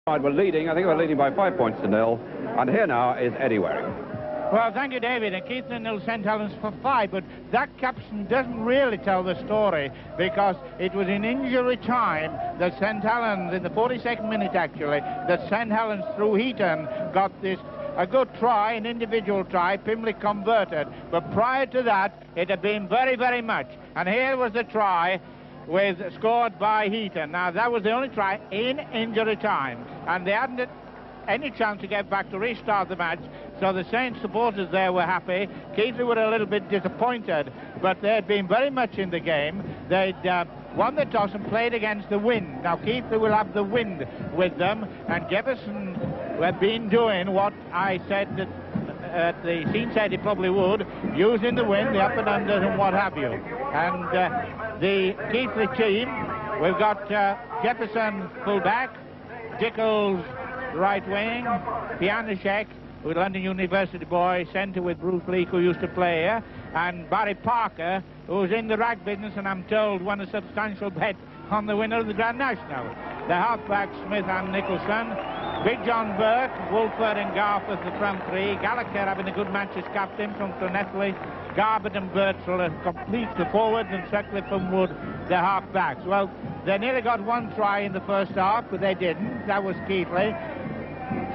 We're leading, I think we're leading by 5 points to nil. And here now is Eddie Waring. Well, thank you, David. And Keighley nil, St Helens for 5. But that caption doesn't really tell the story, because it was in injury time that St Helens, in the 42nd minute actually, that St Helens through Heaton got this a good try, an individual try. Pimley converted. But prior to that, it had been very, very much. And here was the try scored by Heaton. Now, that was the only try in injury time. And they hadn't any chance to get back to restart the match. So the Saints supporters there were happy. Keighley were a little bit disappointed, but they had been very much in the game. They'd won the toss and played against the wind. Now Keighley will have the wind with them, and Jefferson had been doing what I said that the scene said he probably would, using the wind, the up and unders and what have you. And the Keighley team, we've got Jefferson full-back, Dickles right wing, Pianishek, with London University boy, centre with Bruce Leake, who used to play here, and Barry Parker, who's in the rag business, and I'm told won a substantial bet on the winner of the Grand National. The halfback, Smith and Nicholson, Big John Burke, Wolford and Garforth, the front three, Gallagher having a good match as captain from Llanelli, Garbett and Birchall complete the forwards, and Sutcliffe and Wood, the halfbacks. Well, they nearly got one try in the first half, but they didn't. That was Keighley.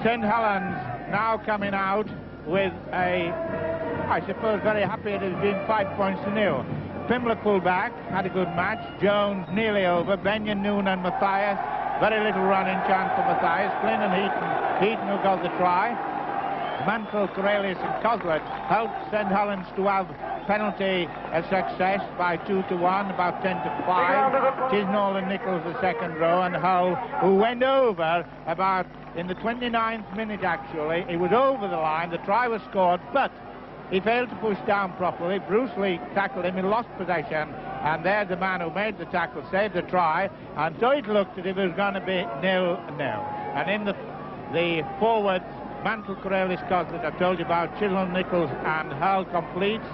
St Helens now coming out with I suppose, very happy it has been 5 points to nil. Pimley full-back, had a good match. Jones nearly over. Benyon, Noonan, Matthias. Very little running chance for Matthias. Flynn and Heaton who got the try. Mantle, Corellius and Coslet helped St Helens to have penalty a success by 2-1, about 10-5. Chisnall and Nichols the second row, and Hull, who went over about in the 29th minute actually. He was over the line, the try was scored, but he failed to push down properly. Bruce Leake tackled him, he lost possession, and there the man who made the tackle saved the try, and so it looked as if it was going to be 0-0. And in the forwards, Mantle, Corellis, Coslet, I've told you about. Chisholm, Nichols and Hull completes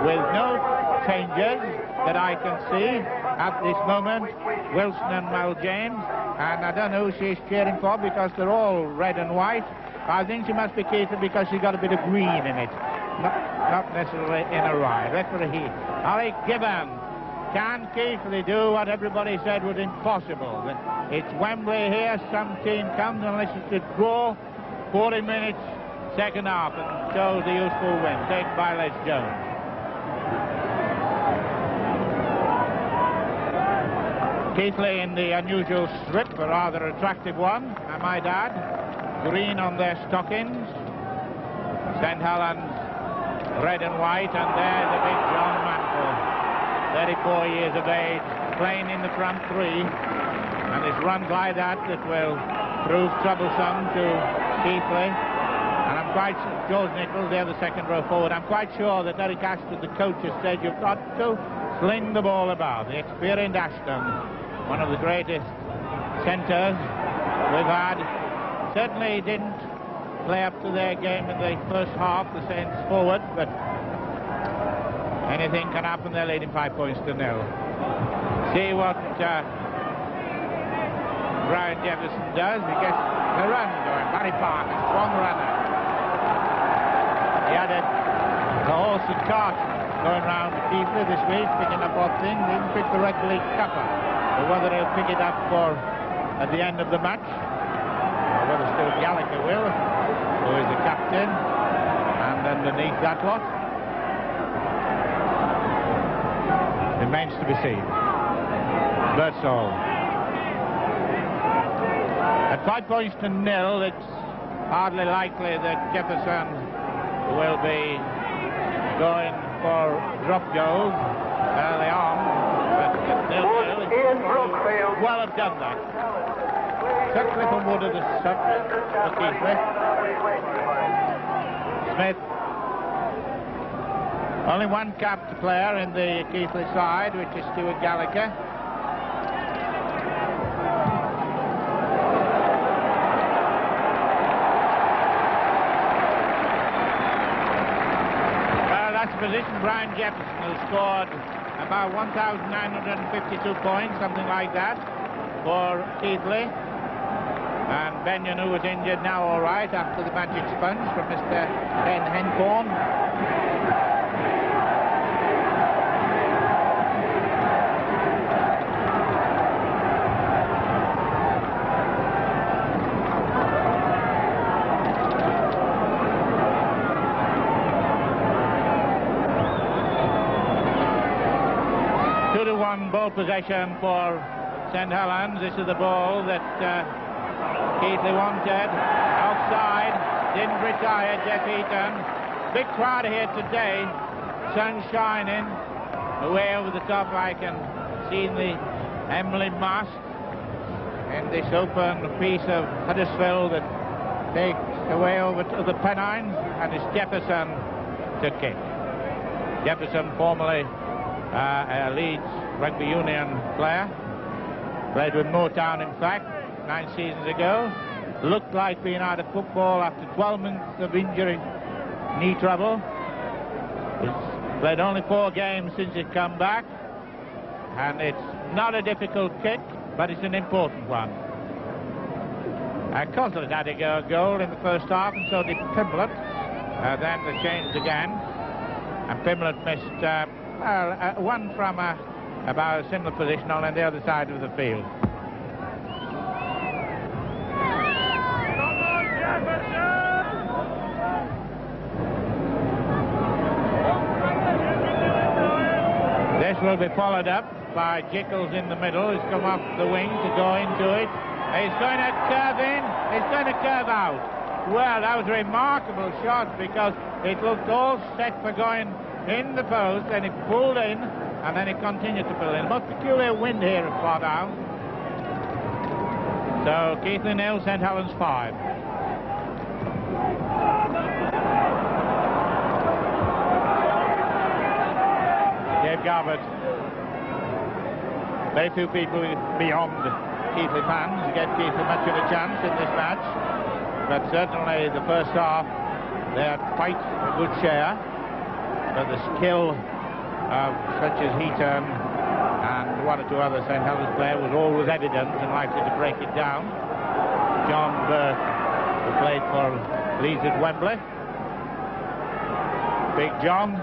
with no changes that I can see at this moment. Wilson and Mel James, and I don't know who she's cheering for because they're all red and white. I think she must be Keighley because she's got a bit of green in it, not necessarily in a rye. Referee Alec Gibbon. Can Keighley do what everybody said was impossible? It's Wembley here, some team comes unless it's a draw. 40 minutes, second half, and shows the useful win, taken by Les Jones. Keighley in the unusual strip, a rather attractive one, I might add. Green on their stockings. St Helens, red and white, and there's the big John Mantle, 34 years of age, playing in the front three, and it's runs like that will prove troublesome to Keighley, and I'm quite sure, George Nichols, the other second row forward, I'm quite sure that Eric Ashton, the coach, has said you've got to sling the ball about. The experienced Ashton, one of the greatest centres we've had, certainly didn't play up to their game in the first half, the Saints forward, but anything can happen. They're leading 5 points to nil. See what Brian Jefferson does. He gets the run going. Barry Parker, strong runner. He had a horse and cart going round the Keighley this week, picking up odd things. He didn't pick the Rugby League Cuppa. But whether he'll pick it up at the end of the match, or whether still Gallagher will, who is the captain, and underneath that lot, remains to be seen. That's all. At 5 points to nil, it's hardly likely that Jefferson will be going for drop goals early on, but nil-nil, well have done that. Sutcliffe and Wood are the for Keighley. Smith, only one capped player in the Keighley side, which is Stuart Gallagher. Position Brian Jefferson, who scored about 1,952 points, something like that, for Keighley. And Benyon, who was injured, now all right after the magic sponge from Mr. Ken Hencorn. Ball possession for St Helens. This is the ball that Keighley wanted. Outside, didn't retire, Jeff Eaton. Big crowd here today. Sun shining. Away over the top, I can see the Embley mast in this open piece of Huddersfield that takes away over to the Pennines, and it's Jefferson to kick. Jefferson, formerly a Leeds Rugby Union player, played with Motown, in fact, 9 seasons ago. Looked like being out of football after 12 months of injury, knee trouble. He's played only 4 games since he's come back, and it's not a difficult kick, but it's an important one. Coslet had a goal in the first half, and so did Pimblett. Then they changed again, and Pimblett missed one from about a similar position on the other side of the field. This will be followed up by Jickles in the middle. He's come off the wing to go into it. He's going to curve in. He's going to curve out. Well, that was a remarkable shot because it looked all set for going in the post, then he pulled in, and then he continued to pull in. Most peculiar wind here at far down. So Keighley 0, St Helens 5. Dave Garbutt. Very few people beyond Keighley fans get Keighley much of a chance in this match, but certainly the first half they had quite a good share. But the skill of such as Heaton and 1 or 2 other St Helens players was always evident and likely to break it down. John Burke, who played for Leeds at Wembley. Big John.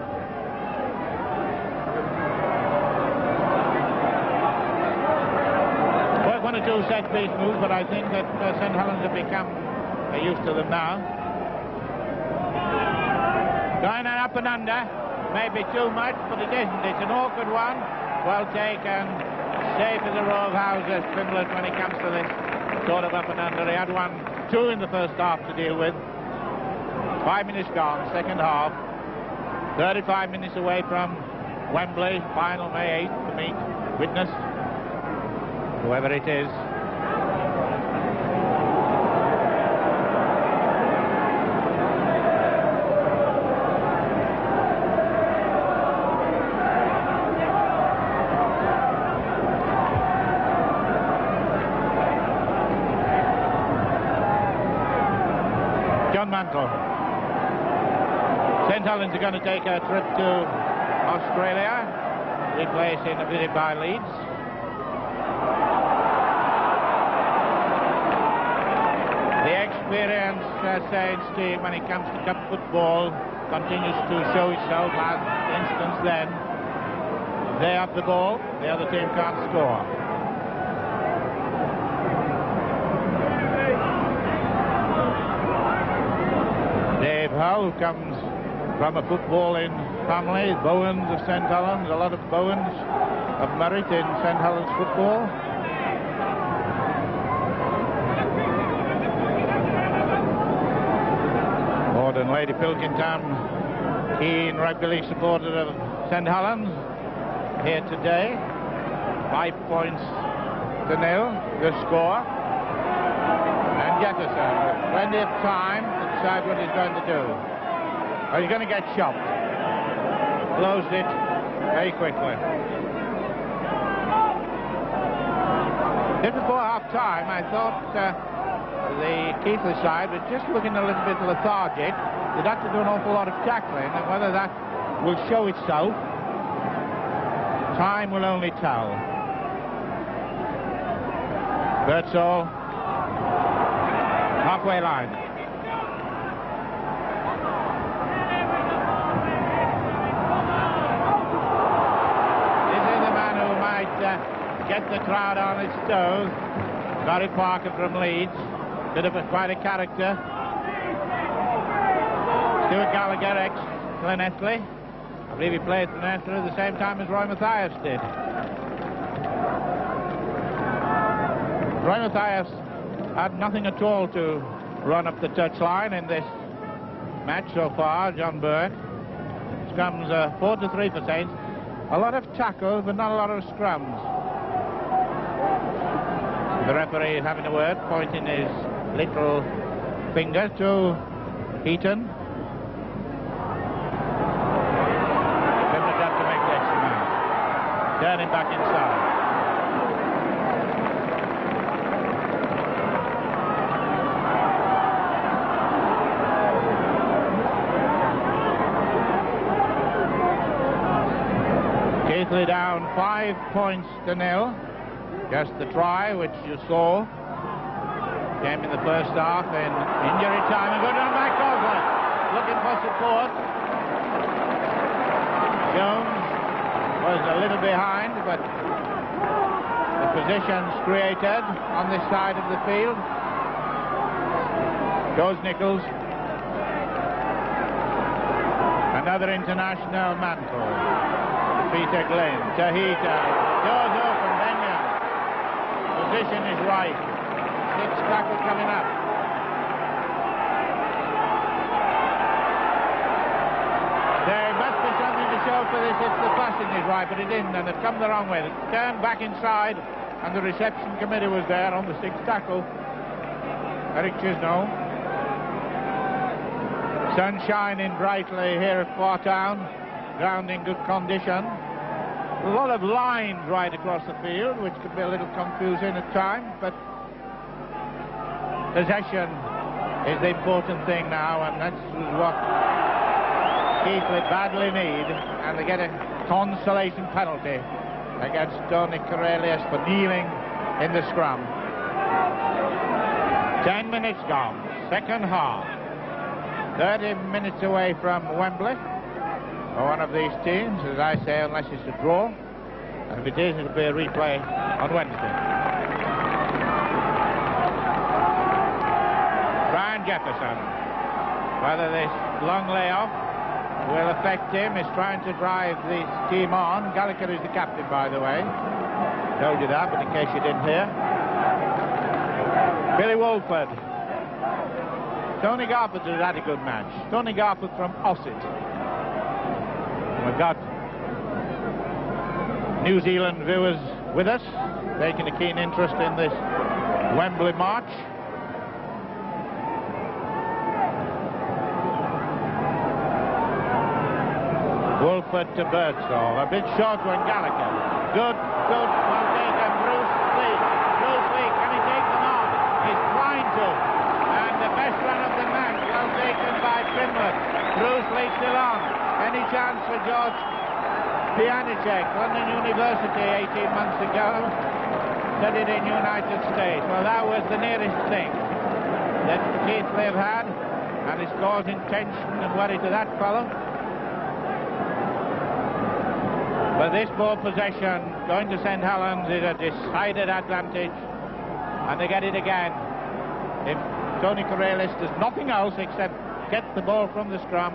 Well, 1 or 2 set-piece moves, but I think that St Helens have become used to them now. Going up and under, maybe too much, but it isn't. It's an awkward one. Well taken, safe as a row of houses, Pimblett, when it comes to this sort of up and under. He had 2 in the first half to deal with. 5 minutes gone, second half. 35 minutes away from Wembley, final May 8th to meet witness, whoever it is. St Helens are going to take a trip to Australia, replacing a visit by Leeds. The experienced Saints team, when it comes to cup football, continues to show itself. As instance then, they have the ball, the other team can't score. Dave Hull comes from a footballing family, Bowens of St Helens, a lot of Bowens of merit in St Helens football. Lord and Lady Pilkington, keen rugby league supporter of St Helens, here today. 5 points to 0, the score. And Jefferson, plenty of time to decide what he's going to do. Oh, he's going to get shot. Closed it very quickly. Just before half-time, I thought the Keighley side was just looking a little bit lethargic. They'd have to do an awful lot of tackling, and whether that will show itself, time will only tell. Birdsall halfway line. This is the man who might get the crowd on its toes. Barry Parker from Leeds, quite a character. Stuart Gallagher, ex-Llanelli. I believe he played for Llanelli at the same time as Roy Mathias did. Roy Mathias had nothing at all to run up the touchline in this match so far, John Byrne. Scrums 4-3 for Saints. A lot of tackles, but not a lot of scrums. The referee is having a word, pointing his little finger to Heaton. Couldn't have to make the extra man. Turning back inside. Keighley down 5 points to 0. Just the try, which you saw, came in the first half in injury time. And good run by Keighley, looking for support. Jones was a little behind, but the positions created on this side of the field. Goes Nichols. Another international mantle. Peter Glenn. Tahita. Doors open. Benyon. Position is right. 6 tackle coming up. There must be something to show for this if the passing is right, but it didn't, and it come the wrong way. It turned back inside, and the reception committee was there on the 6th tackle. Eric Chisnall. Sun shining brightly here at Fartown. Ground in good condition. A lot of lines right across the field, which could be a little confusing at times, but possession is the important thing now, and that's what Keighley badly need, and they get a consolation penalty against Tony Cornelius for kneeling in the scrum. 10 minutes gone, second half. 30 minutes away from Wembley. One of these teams, as I say, unless it's a draw. And if it is, it'll be a replay on Wednesday. Brian Jefferson. Whether this long layoff will affect him is trying to drive this team on. Gallagher is the captain, by the way. Told you that, but in case you didn't hear. Billy Wolford. Tony Garfield has had a good match. Tony Garfield from Ossett. We've got New Zealand viewers with us, taking a keen interest in this Wembley march. Wolford to Birdsall, a bit short one, Gallagher. Good, well taken, Bruce Lee. Bruce Lee, can he take them on? He's trying to. And the best run of the match, well taken by Finland. Bruce Lee still on. Any chance for George Pianicek, London University 18 months ago, studied in United States. Well, that was the nearest thing that Keighley have had, and it's causing tension and worry to that fellow. But this ball possession going to St Helens is a decided advantage, and they get it again. If Tony Cornelius does nothing else except get the ball from the scrum,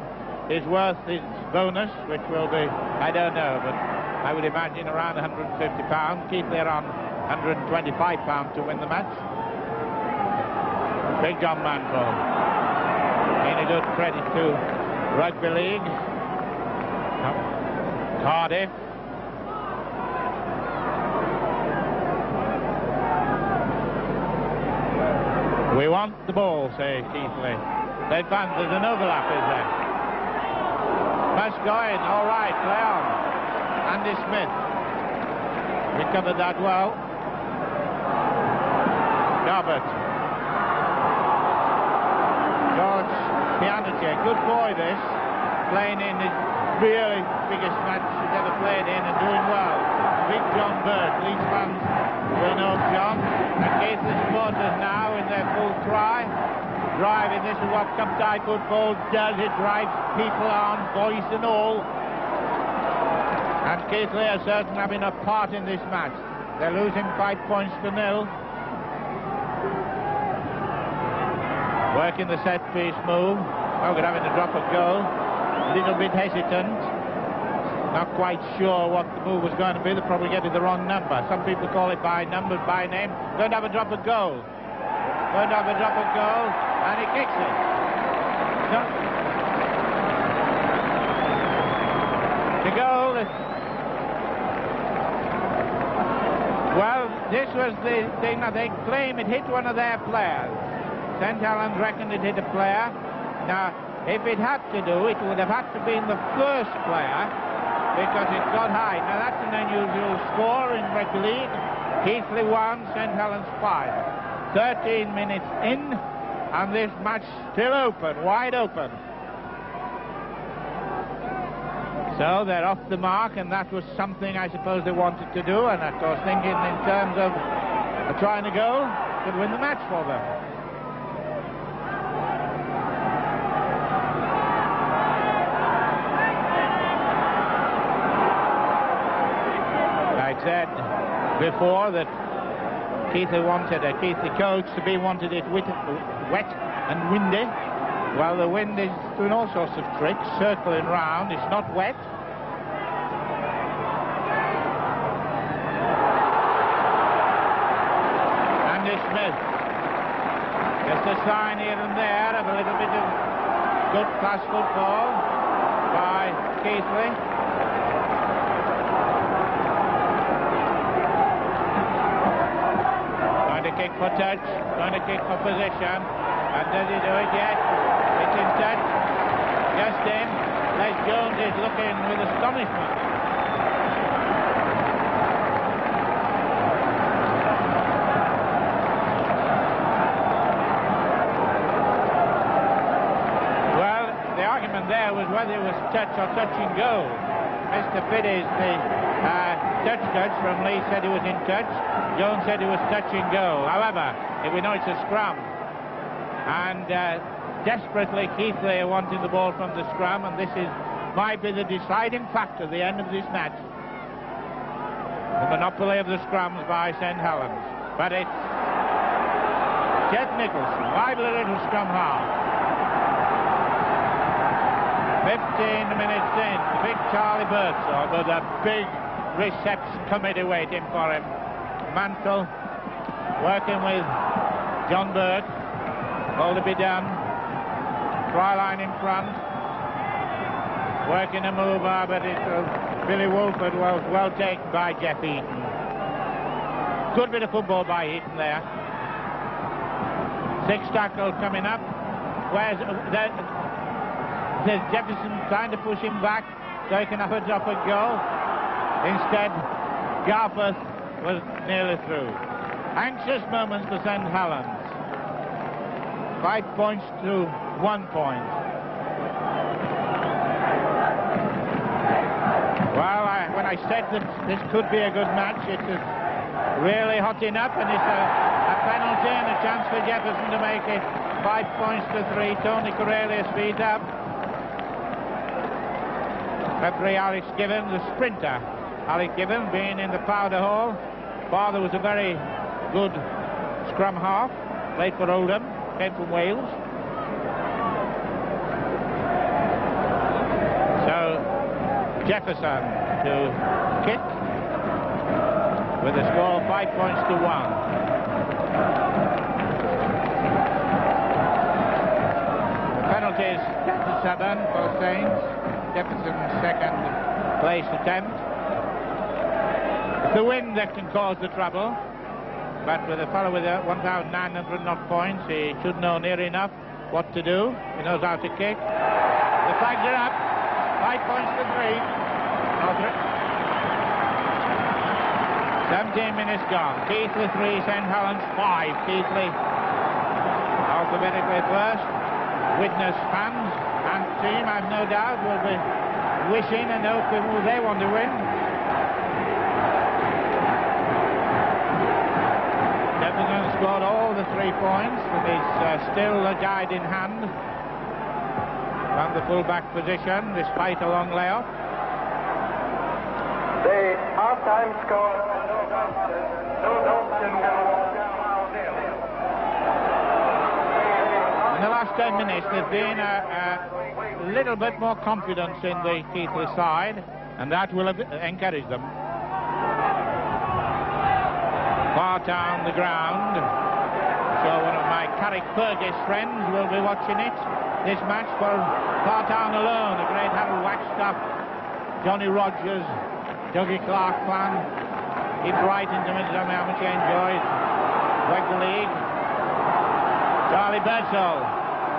is worth his bonus, which will be, I don't know, but I would imagine around £150. Keighley are on £125 to win the match. Big John Mantle. Being a good credit to Rugby League. Cardiff. We want the ball, say Keighley. They found there's an overlap, is there? Must go in, all right, play on. Andy Smith recovered that well. Garbett. George Pianicek, good boy this, playing in his really biggest match he's ever played in and doing well. Big John Burt. These fans will know John. And Keighley supporters now in their full cry. Driving, this is what cup-tie football does. It drives people on, voice and all. And Keighley are certainly having a part in this match. They're losing 5 points to 0. Working the set-piece move. Oh, we're having a drop of goal. A little bit hesitant. Not quite sure what the move was going to be. They're probably getting the wrong number. Some people call it by number, by name. Going to have a drop of goal. Going to have a drop of goal. And he kicks it. No. The goal is... Well, this was the thing that they claim it hit one of their players. St Helens reckoned it hit a player. Now, if it had to do, it would have had to be the first player because it got high. Now, that's an unusual score in rugby league. Keighley 1, St Helens 5. 13 minutes in, and this match still open, wide open. So they're off the mark, and that was something I suppose they wanted to do, and of course thinking in terms of trying to go, could win the match for them. I said before that Keighley wanted a Keighley coach to be wanted it wet and windy. Well, the wind is doing all sorts of tricks, circling round. It's not wet. And dismissed. Just a sign here and there of a little bit of good class football by Keighley. Going to kick for touch, going to kick for position. And does he do it yet? It's in touch. Just in. Les Jones is looking with astonishment. Well, the argument there was whether it was touch or touch and go. Mr. Fiddies, the touch coach from Leeds, said he was in touch. Jones said it was touch and go. However, if we know it's a scrum, and desperately Keighley are wanting the ball from the scrum, and this might be the deciding factor at the end of this match. The monopoly of the scrums by St Helens. But it's Jet Nicholson, lively little scrum half. 15 minutes in, the big Charlie Birdsall with a big reception committee waiting for him. Mantle working with John Burt. All to be done. Try line in front. Working a move, but it's Billy Wolford was well taken by Jeff Eaton. Good bit of football by Eaton there. 6 tackles coming up. There's Jefferson trying to push him back so he can have a drop of goal. Instead, Garforth was nearly through. Anxious moments for St Helens. 5 points to 1 point. Well, when I said that this could be a good match, it is really hotting up, and it's a penalty and a chance for Jefferson to make it 5 points to 3. Tony Corellia speeds up. Referee Alex Given, the sprinter. Alex Given being in the powder hall. Father was a very good scrum half, played for Oldham. Came from Wales. So Jefferson to kick with a score of 5 points to 1. The penalty is 10-7 for Saints. Jefferson's second place attempt. It's the wind that can cause the trouble. But with a fellow with 1,900 knot points, he should know near enough what to do. He knows how to kick. The flags are up. 5 points to 3. 17 minutes gone. Keighley 3, St Helens 5. Keighley alphabetically first. Widnes fans and team, I've no doubt, will be wishing and hoping who they want to win. points, and is still a guide in hand from the full-back position, despite a long layoff. The half-time score, in the last 10 minutes, there's been a little bit more confidence in the Keighley side, and that will encourage them. Far down the ground. So one of my Carrickfergus friends will be watching it. This match for Fartown alone. The great Harold Wagstaff, Johnny Rogers, Dougie Clark clan. Keep right into middle how much he enjoys. Rugby League. Charlie Birdsall.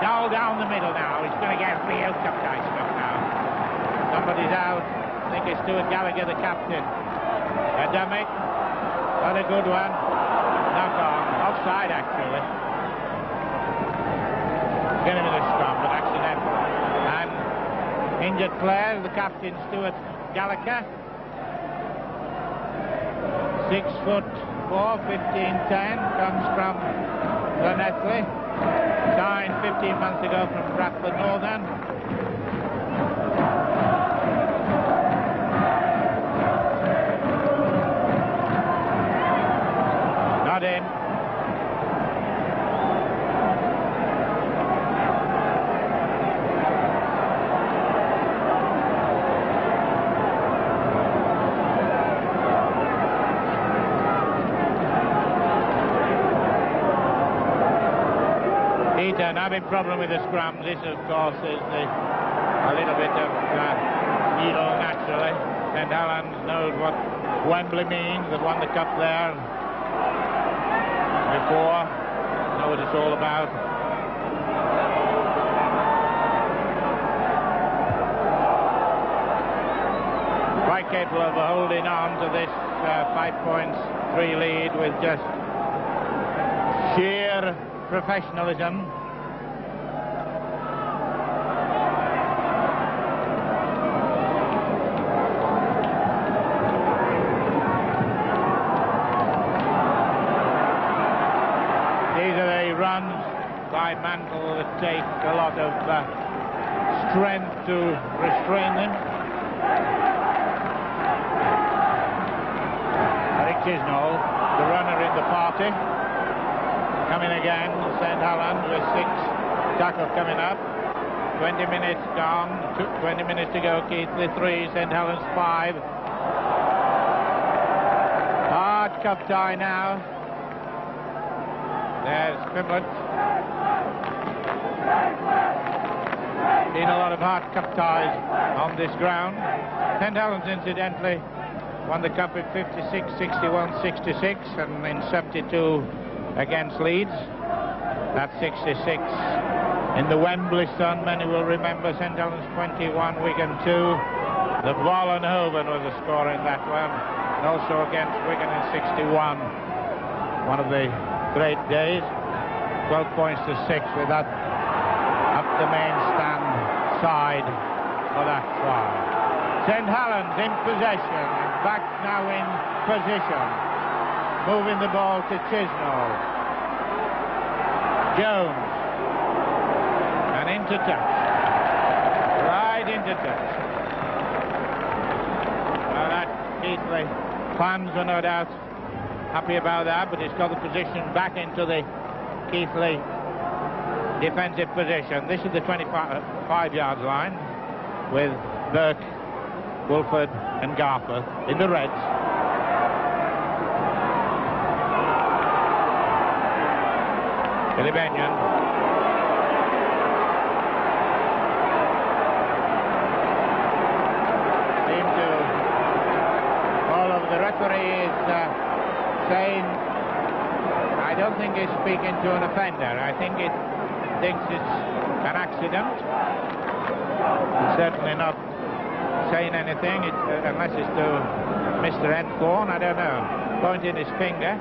All down the middle now. He's going to get real cup tie stuff now. Somebody's out. I think it's Stuart Gallagher, the captain. Adamic. Not a good one. Knock on. Offside, actually. Getting in the scrum, but accidental. And injured player, the captain, Stuart Gallagher. 6'4", 15'10", comes from Llanelli. Signed 15 months ago from Bradford Northern. Not in. Another problem with the scrums. This, of course, is a little bit of needle, naturally. St Helens knows what Wembley means. They've won the cup there before. Know what it's all about. Quite capable of holding on to this 5 points, 3 lead with just sheer professionalism. By Mantle that take a lot of strength to restrain them. Eric Chisnall, the runner in the party, coming again. St Helens with 6 tackle coming up. 20 minutes gone. 20 minutes to go. Keighley 3, St Helens 5. Hard cup tie now. There's Pimblett. Seen a lot of hard cup ties on this ground. St Helens, incidentally, won the cup in 56, 61, 66, and in 72 against Leeds. That's 66 in the Wembley Sun. Many will remember St Helens 21, Wigan 2. The Vollenhoven was a scorer in that one, and also against Wigan in 61. One of the great days. 12 points to 6 with that up the main stand side for that try. St Helens in possession, back now in position, moving the ball to Chisnall. Jones, and into touch, right into touch. Well, that Keighley fans are no doubt happy about that, but he's got the position back into the Keighley defensive position. This is the 25-yard line with Burke, Wolford and Garforth in the reds. Billy Benyon. Seem to all of the referee is saying, I don't think he's speaking to an offender. I think it thinks it's an accident. He's certainly not saying anything, unless it's to Mr. Enthorne, I don't know. Pointing his finger.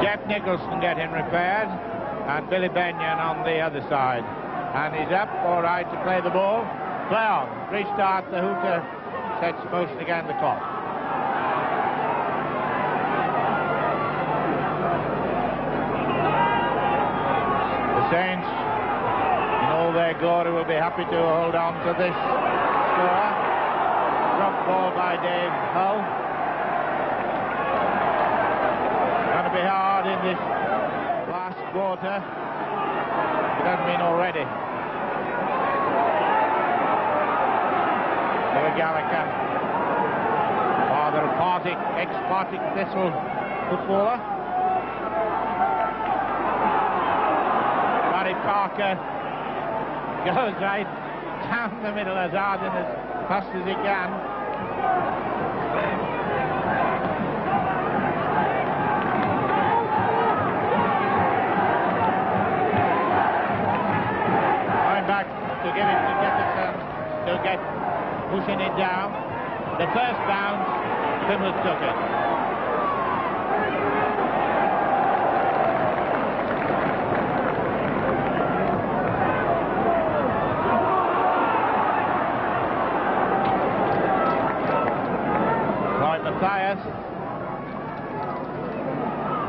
Jeff Nicholson getting repaired, and Billy Benyon on the other side. And he's up, all right, to play the ball. Play on. Restart the hooker sets motion again the clock. The Saints, in all their glory, will be happy to hold on to this score. Drop ball by Dave Hull. Going to be hard in this last quarter. It hasn't been already. Gallagher, father of Partick, ex-Partick Thistle footballer. Barry Parker goes right down the middle as hard and as fast as he can. Going back to give it to Jefferson to get pushing it down. The first bounce, Plymouth took it. Lloyd Mathias,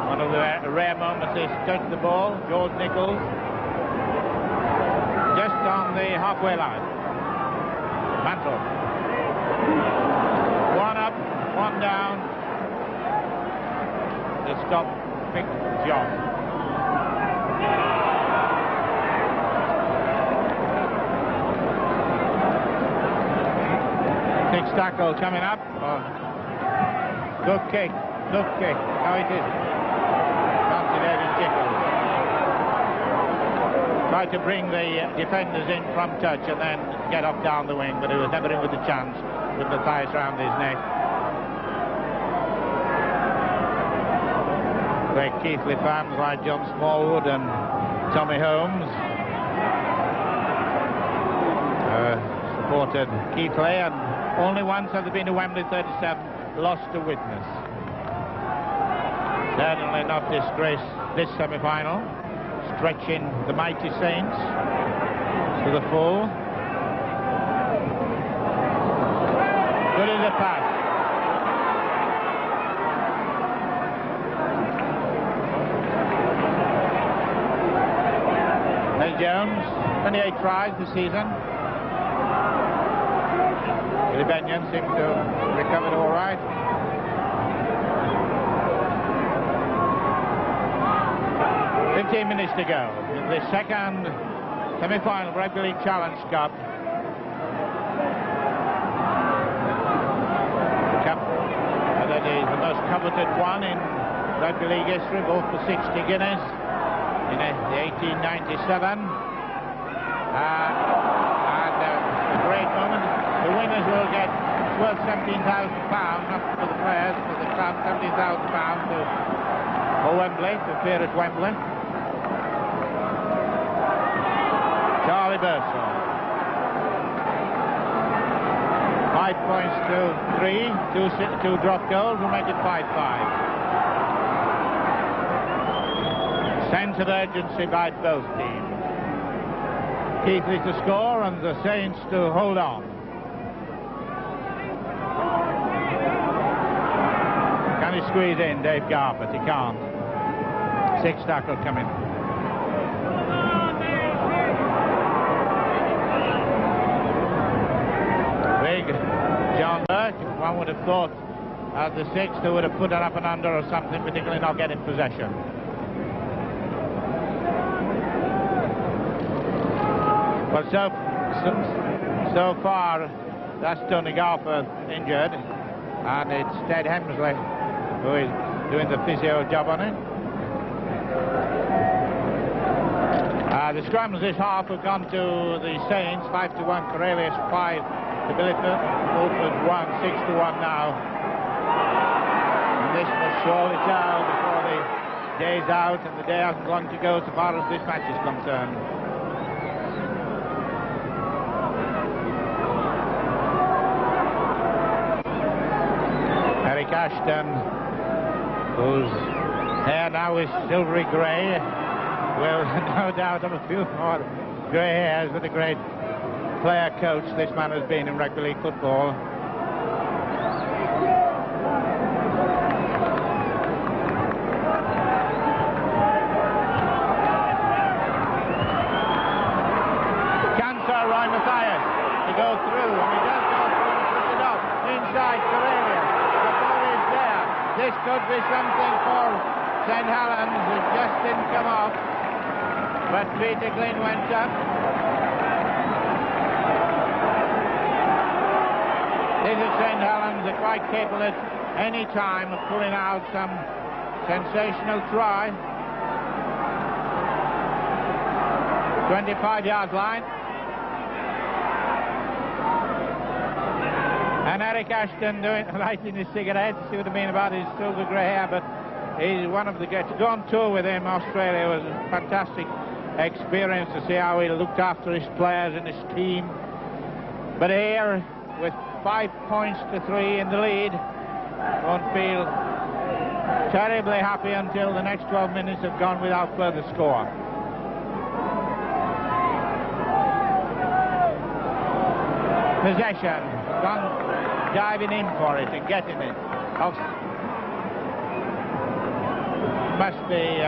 one of the rare moments he's touched the ball. George Nichols, just on the halfway line. Mantle. One up, one down. To stop Big John. Sixth tackle coming up. Oh. Good kick. No, it isn't. David Nichols. Tried to bring the defenders in from touch and then get up down the wing, but he was never in with a chance with the thighs round his neck. Great Keighley fans like John Smallwood and Tommy Holmes supported Keighley, and only once have they been to Wembley 37, lost to witness. Certainly not disgrace this semi-final, stretching the mighty Saints to the full. Good as a pass. There's Jones, 28 tries this season. Billy Benyon seems to have recovered all right. "15 minutes to go in the second semi-final Rugby League Challenge Cup. That is the most coveted one in Rugby League history, both for 60 guineas in 1897. And a great moment. The winners will get worth £17,000, not for the players, for the club, £17,000 for Wembley, to appear at Wembley. Charlie Birdsall. 5 points to 3, two drop goals will make it 5-5. Sense of urgency by both teams. Keighley to score and the Saints to hold on. Can he squeeze in Dave Garbutt? He can't. Sixth tackle coming. Big John Burke, one would have thought at the sixth who would have put it up and under or something, particularly not getting possession. But so far, that's Tony Garfer injured, and it's Ted Hemsley who is doing the physio job on it. The scrums this half have gone to the Saints, 5-1, Corellius 5 to Billiford, Fulford 1, 6-1 now. And this must surely tell before the day's out, and the day hasn't long to go so far as this match is concerned. Eric Ashton, whose hair now is silvery grey, will no doubt have a few more grey hairs. But a great player coach this man has been in rugby league football. go through, and he does go through and puts it up inside Keighley. The ball is there. This could be something for St Helens. It just didn't come off, but Peter Glynn went up. This is St Helens. They're quite capable at any time of pulling out some sensational try. 25-yard line. And Eric Ashton lighting his cigarette. See what I mean about his silver grey hair, but he's one of the great. To go on tour with him, Australia, was a fantastic experience to see how he looked after his players and his team. But here, with 5 points to 3 in the lead, won't feel terribly happy until the next 12 minutes have gone without further score. Possession, gone diving in for it and getting it. Must be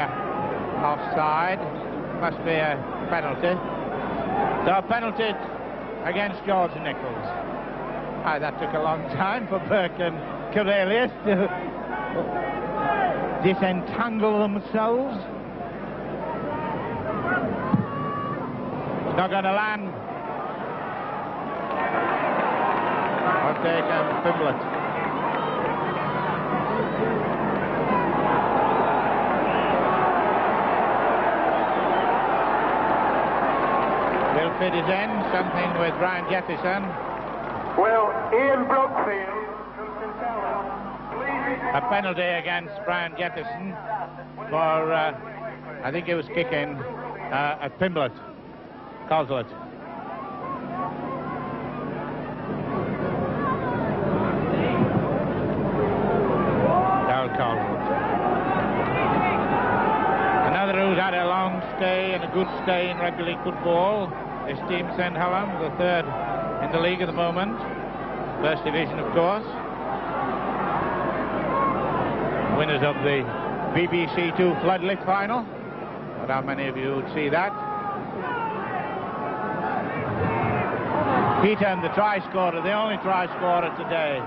offside, must be a penalty. So a penalty against George Nichols. That took a long time for Burke and Keighley to disentangle themselves. It's not going to land. I'll take Pimblett. Will fit his end, something with Brian Jettison. Well, Ian Brookfield from St Helens. A penalty against Brian Jettison for, I think it was kicking at Pimblett, Coslet. Another who's had a long stay and a good stay in rugby league football is Team St Helens, the third in the league at the moment. First division, of course. Winners of the BBC Two Floodlit final. But how many of you would see that? Peter, the try scorer, the only try scorer today.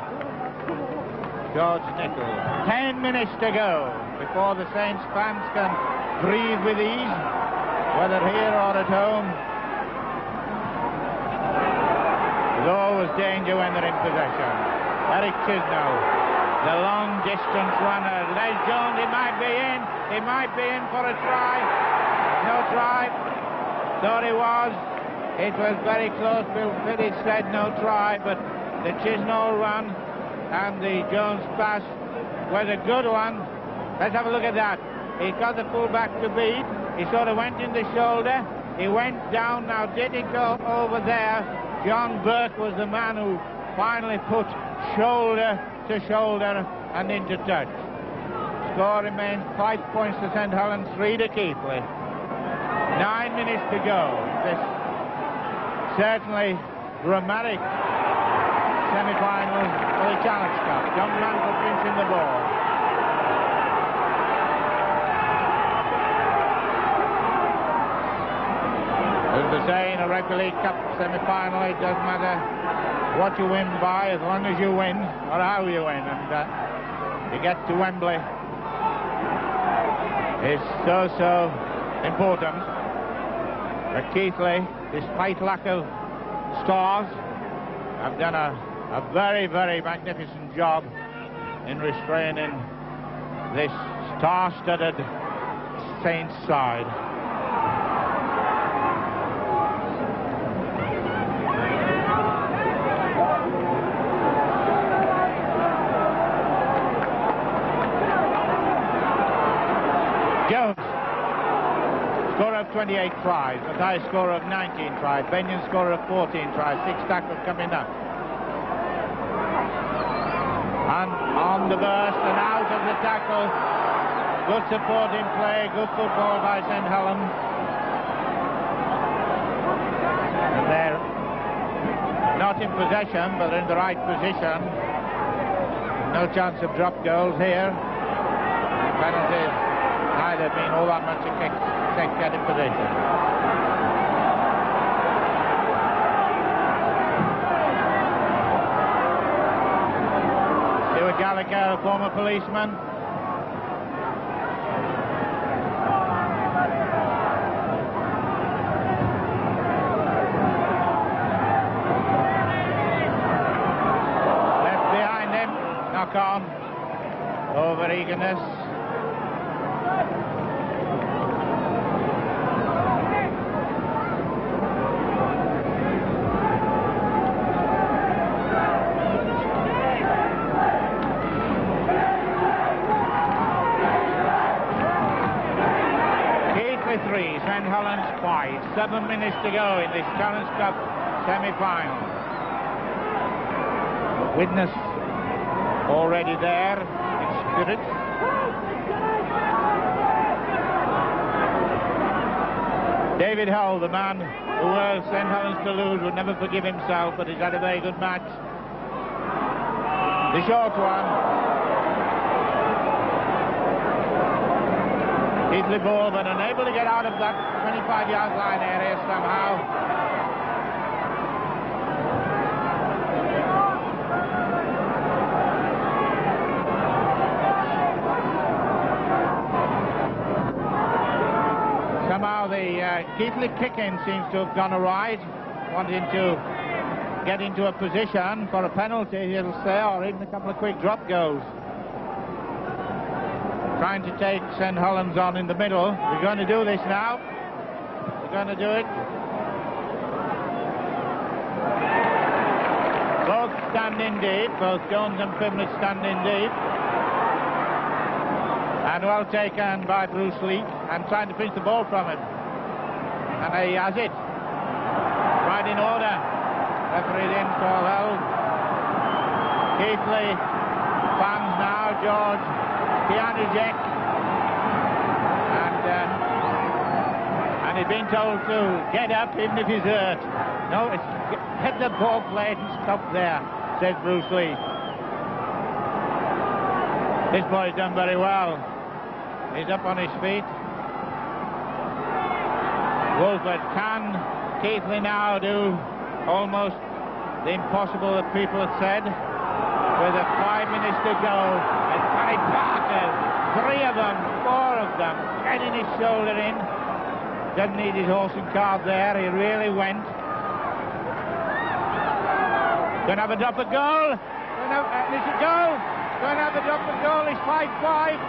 George Nichols. 10 minutes to go before the Saints fans can breathe with ease, whether here or at home. There's always danger when they're in possession. Eric Chisnell, the long distance runner. Les Jones, he might be in. He might be in for a try. No try. Thought he was. It was very close. Bill Fittis said no try, but the Chisnell run and the Jones pass was a good one. Let's have a look at that. He got the fullback to beat. He sort of went in the shoulder. He went down. Now, did he go over there? John Burke was the man who finally put shoulder to shoulder and into touch. Score remains 5 points to St Helens, 3 to Keighley. 9 minutes to go. This certainly dramatic semi-finals for the Challenge Cup. John Mantle pinching the ball. As they say in a Rugby League Cup semi-final, it doesn't matter what you win by as long as you win or how you win. And you get to Wembley. It's so important. But Keighley, despite lack of stars, have done a very, very magnificent job in restraining this star-studded Saints side. Jones, scorer of 28 tries, Matthias scorer of 19 tries, Benyon scorer of 14 tries, 6 tackles coming up. And on the burst and out of the tackle. Good support in play, good football by St Helens. And they're not in possession, but in the right position. No chance of drop goals here. Penalties neither been all that much a kick in position. like a former policeman. Left behind him, knock on, over eagerness. Keighley 3, St Helens 5. 7 minutes to go in this Challenge Cup semi-final. Witness already there in spirit. David Hull, the man who was St Helens to lose, would never forgive himself, but he's had a very good match. The short one. Keighley ball, but unable to get out of that 25-yard line area somehow. Somehow the Keighley kick-in seems to have gone awry, wanting to get into a position for a penalty, he'll say, or even a couple of quick drop goals. Trying to take St Helens on in the middle. We're going to do this now. We're going to do it. Both stand in deep. Both Jones and Pimlet stand in deep. And well taken by Bruce Lee, and trying to pinch the ball from him. And he has it. Right in order. Referee in for Hull. Keighley. Fans now. George. Piano Jack, and he's been told to get up even if he's hurt. No, it's hit the ball plate and stop there, says Bruce Lee. This boy's done very well. He's up on his feet. Wolford, can Keighley now do almost the impossible that people had said? With 5 minutes to go, and Paddy Parker, 3 of them, 4 of them, getting his shoulder in. Doesn't need his horse and cart there, he really went. Going to have a drop of goal. Is it goal? Going to have a drop of goal. It's 5-5.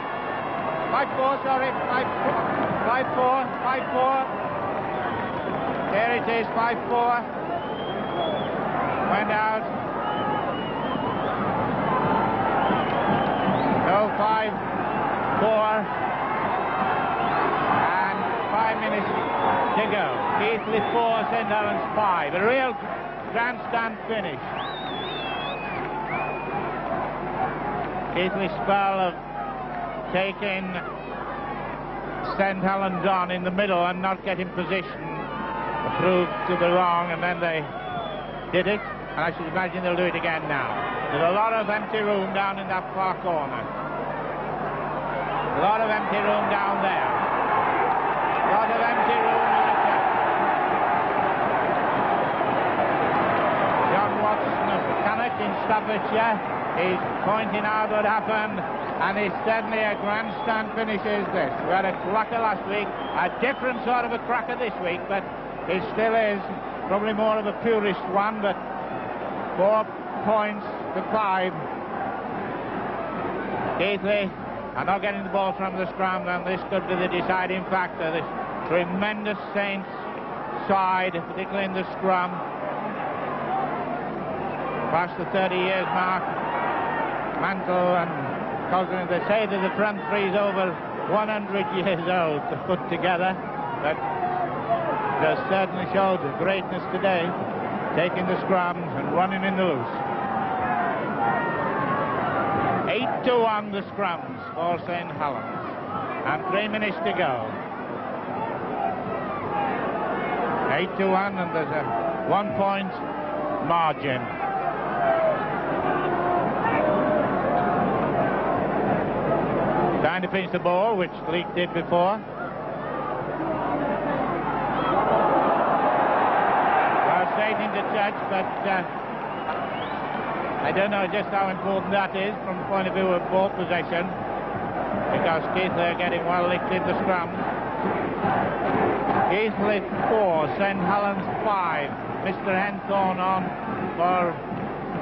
5-4, sorry. 5-4. 5-4. There it is, 5-4. Went out. No, 5-4, and 5 minutes to go. Keighley 4, St Helens 5. A real grandstand finish. Keighley's spell of taking St Helens on in the middle and not getting position proved to be wrong, and then they did it, and I should imagine they'll do it again now. There's a lot of empty room down in that far corner. A lot of empty room down there. A lot of empty room in the cap. John Watson of Cannock in Staffordshire is pointing out what happened, and it's certainly a grandstand finish is this. We had a cracker last week, a different sort of a cracker this week, but it still is probably more of a purist one, but 4 points to 5. Keighley are not getting the ball from the scrum, and this could be the deciding factor. This tremendous Saints side, particularly in the scrum. Past the 30 years mark. Mantle and Coughlin, they say that the front three is over 100 years old to put together, but they certainly showed greatness today, taking the scrums and running in the loose. 8-1 the scrums for St Helens, and 3 minutes to go. 8-1, and there's a 1-point margin. Trying to finish the ball, which Leake did before. Well, straight into touch, but I don't know just how important that is from the point of view of ball possession, because Keighley are getting well licked in the scrum. Keighley 4, St Helens 5. Mr. Henthorne on for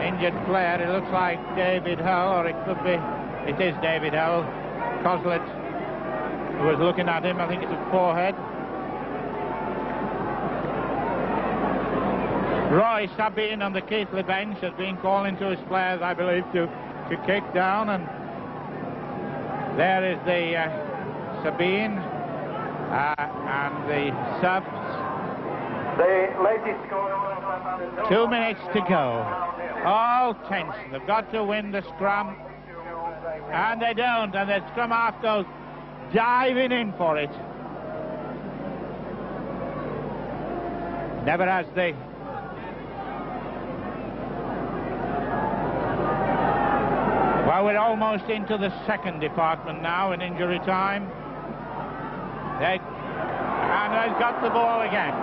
injured player. It looks like David Hull, or it could be, it is David Hull. Coslett, who was looking at him, I think it's a forehead. Roy Sabine on the Keighley bench has been calling to his players, I believe, to kick down, and there is the Sabine and the subs. The latest score. 2 minutes to go. All tense. They've got to win the scrum, and they don't, and the scrum half goes diving in for it. Never has the well, we're almost into the second department now in injury time. And they've got the ball again.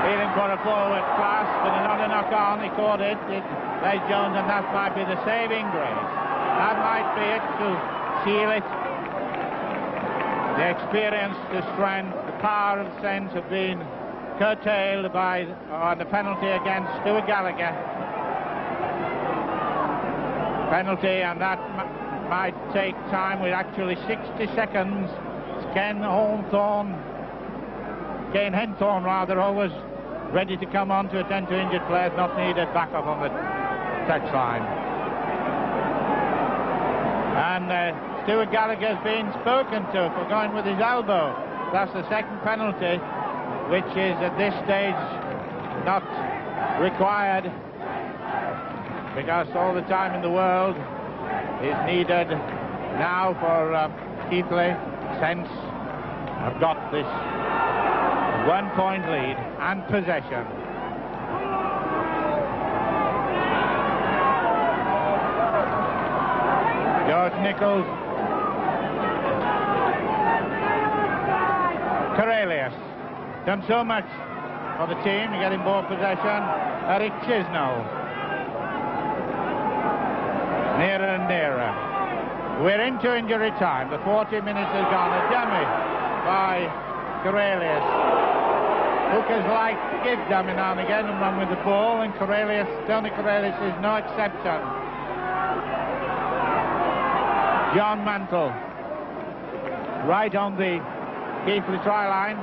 Feeling for a forward pass, but another knock on. He caught it. Les Jones, and that might be the saving grace. That might be it to seal it. The experience, the strength, the power of sense have been curtailed by the penalty against Stuart Gallagher. Penalty, and that might take time. With actually 60 seconds. Ken Henthorne rather, always ready to come on to attend to injured players, not needed backup on the touchline. And Stuart Gallagher's been spoken to for going with his elbow. That's the second penalty, which is at this stage not required, because all the time in the world is needed now for Keighley. Sense have got this 1 point lead and possession. George Nichols. Cornelius. Done so much for the team to get him ball possession. Eric Chisnell. Nearer and nearer. We're into injury time. The 40 minutes has gone. A dummy by Cornelius. Hookers like to give dummy now and again and run with the ball, and Tony Cornelius is no exception. John Mantle, right on the Keighley try line.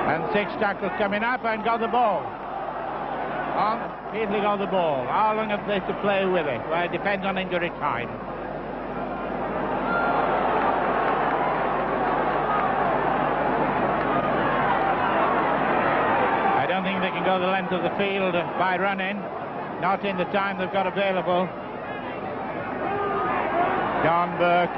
And 6 tackles coming up and got the ball. Keighley got the ball. How long have they to play with it? Well, it depends on injury time. I don't think they can go the length of the field by running. Not in the time they've got available. John Burke.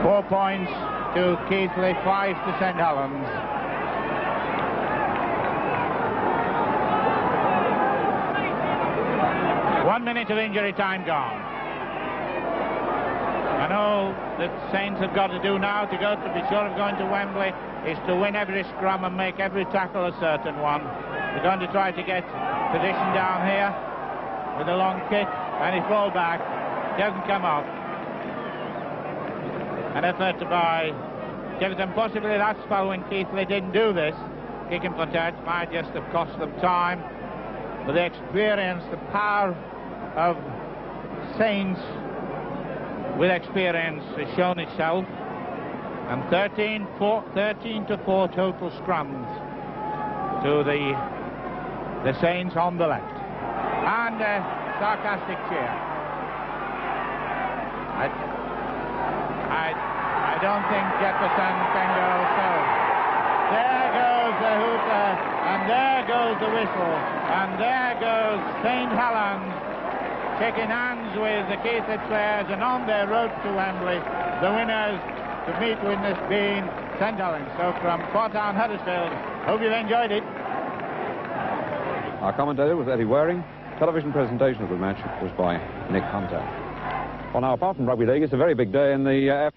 Four points to Keighley, 5 to St Helens. One minute of injury time gone. And all that Saints have got to do now to be sure of going to Wembley is to win every scrum and make every tackle a certain one. They're going to try to get position down here with a long kick, and his ball back doesn't come off. An effort by Jefferson, possibly that spell when Keighley didn't do this. Kicking for touch might just have cost them time. But the experience, the power of Saints with experience has shown itself. And 13 to 4 total scrums to the Saints on the left. And a sarcastic cheer. I don't think Jefferson can go so. There goes the hooter, and there goes the whistle, and there goes St Helens shaking hands with the Keighley players, and on their road to Wembley, the winners to meet witness being St Helens. So from Port Town, Huddersfield, hope you've enjoyed it. Our commentator was Eddie Waring. Television presentation of the match was by Nick Hunter. Well, now, apart from rugby league, it's a very big day in the